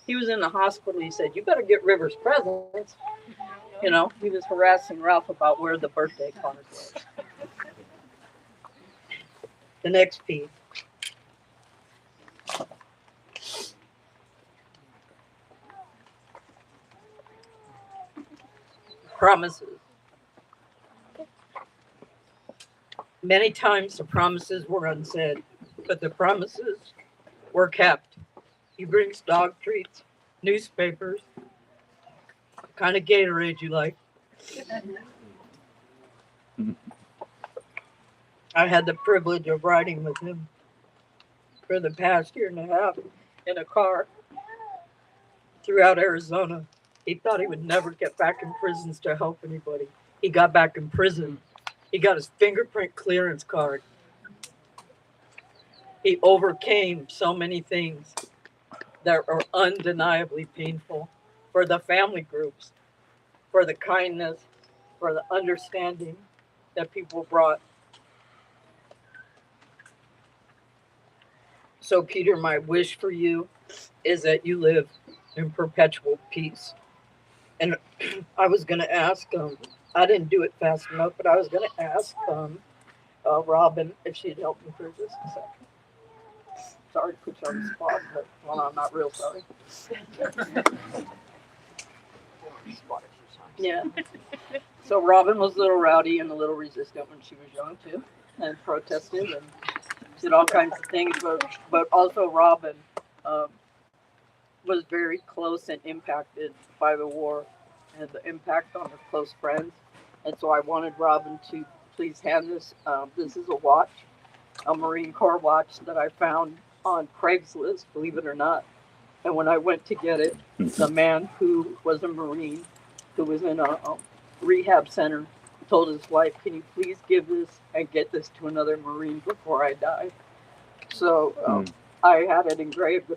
He was in the hospital. He said, you better get Rivers presents. You know, he was harassing Ralph about where the birthday card was. The next piece. Promises. Many times the promises were unsaid, but the promises were kept. He brings dog treats, newspapers, kind of Gatorade you like. I had the privilege of riding with him for the past year and a half in a car throughout Arizona. He thought he would never get back in prisons to help anybody. He got back in prison. He got his fingerprint clearance card. He overcame so many things that are undeniably painful for the family groups, for the kindness, for the understanding that people brought. So, Peter, my wish for you is that you live in perpetual peace. And I was going to ask, I didn't do it fast enough, but I was going to ask Robin if she'd help me for just a second. Sorry to put you on the spot, but well, I'm not real sorry. Yeah. So Robin was a little rowdy and a little resistant when she was young too, and protested and did all kinds of things. But also Robin was very close and impacted by the war and the impact on her close friends. And so I wanted Robin to please hand this. This is a watch, a Marine Corps watch that I found on Craigslist, believe it or not. And when I went to get it, the man who was a Marine, who was in a rehab center, told his wife, "Can you please give this and get this to another Marine before I die?" So I had it engraved. The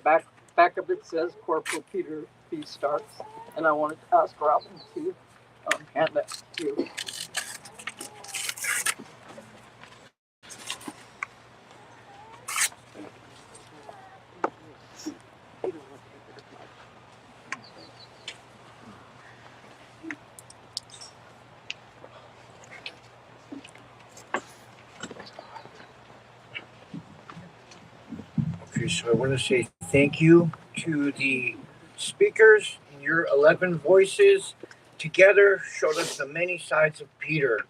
back of it says Corporal Peter B. Starks, and I wanted to ask Robin to hand that to you. Okay, so I want to say thank you to the speakers. Your 11 voices together showed us the many sides of Peter.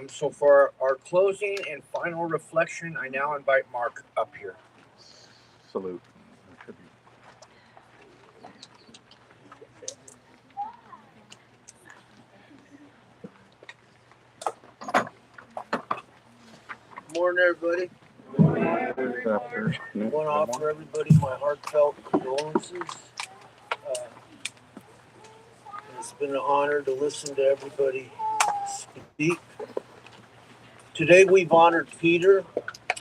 So for our closing and final reflection, I now invite Mark up here. Salute. Morning, everybody. I want to offer everybody my heartfelt condolences. It's been an honor to listen to everybody speak. Today we've honored Peter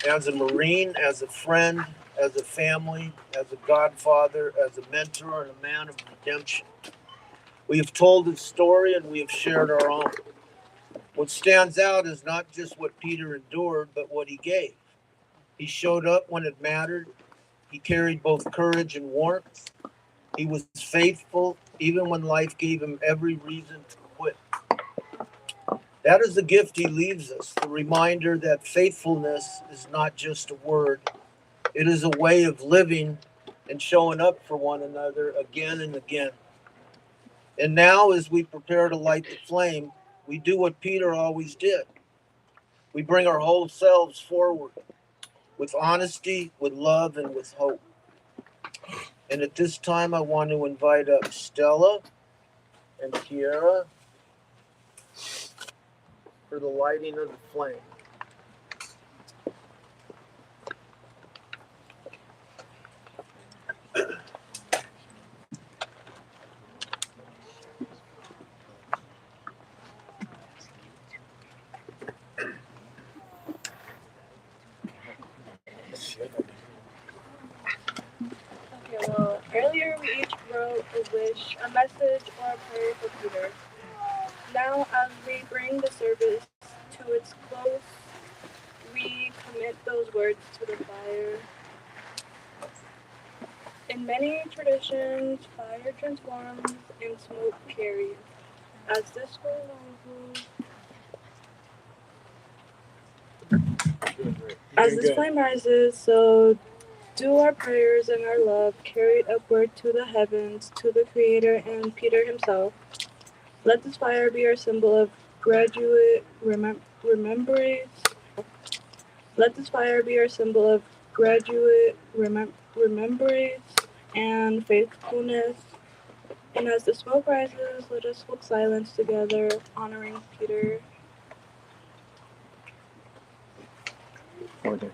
as a Marine, as a friend, as a family, as a godfather, as a mentor, and a man of redemption. We have told his story and we have shared our own. What stands out is not just what Peter endured, but what he gave. He showed up when it mattered. He carried both courage and warmth. He was faithful even when life gave him every reason to quit. That is the gift he leaves us, the reminder that faithfulness is not just a word. It is a way of living and showing up for one another again and again. And now, as we prepare to light the flame, we do what Peter always did. We bring our whole selves forward with honesty, with love, and with hope. And at this time, I want to invite up Stella and Kiara for the lighting of the flame. Okay, well, earlier we each wrote a wish, a message, or a prayer for Peter. Now, as we bring the service to its close, we commit those words to the fire. In many traditions, fire transforms and smoke carries. As this flame rises, so do our prayers and our love carried upward to the heavens, to the Creator and Peter himself. Let this fire be our symbol of remembrance. Let this fire be our symbol of remembrance and faithfulness. And as the smoke rises, let us hold silence together, honoring Peter. Okay.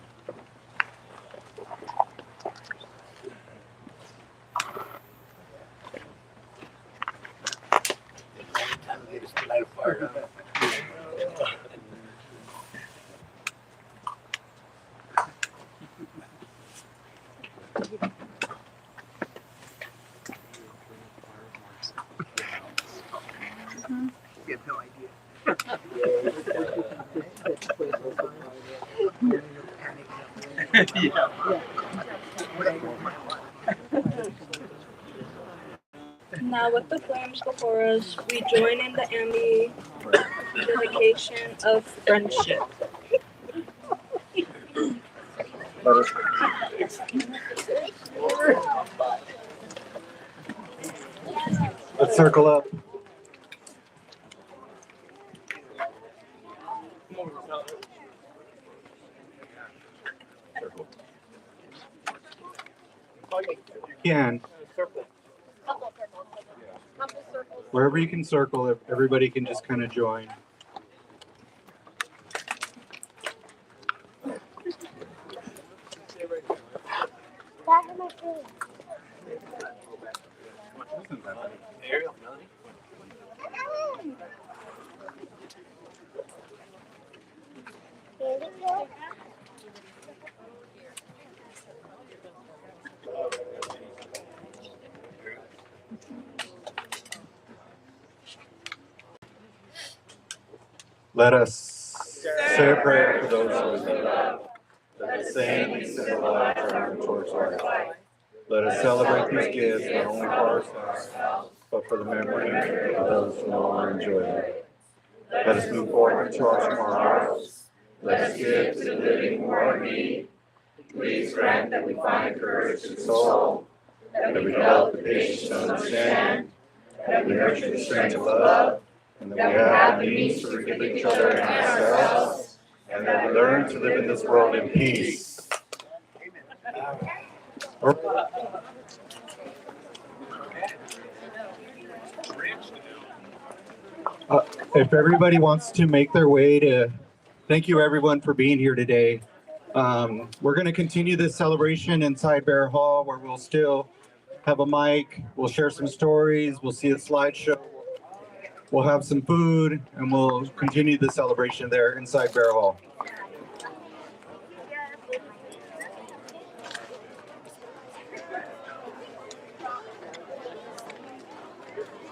You have no idea. Now with the flames before us, we join in the Amity dedication of friendship. Let's circle up. You can. Wherever you can circle, if everybody can just kind of join. Let us say a prayer for those who we love. Let the same and simple life turn towards life. Let us celebrate these gifts not only for ourselves, but for the memory of those who no longer enjoy them. Let us move forward into our tomorrows. Let us give to the living who are in need. Please grant that we find courage and soul, that we develop the patience to understand, that we nurture the strength to love, and that we have the means to forgive each other and ourselves, and that we learn to live in this world in peace. If everybody wants to make their way to, thank you everyone for being here today. We're going to continue this celebration inside Bear Hall, where we'll still have a mic, we'll share some stories, we'll see a slideshow, we'll have some food, and we'll continue the celebration there inside Bear Hall.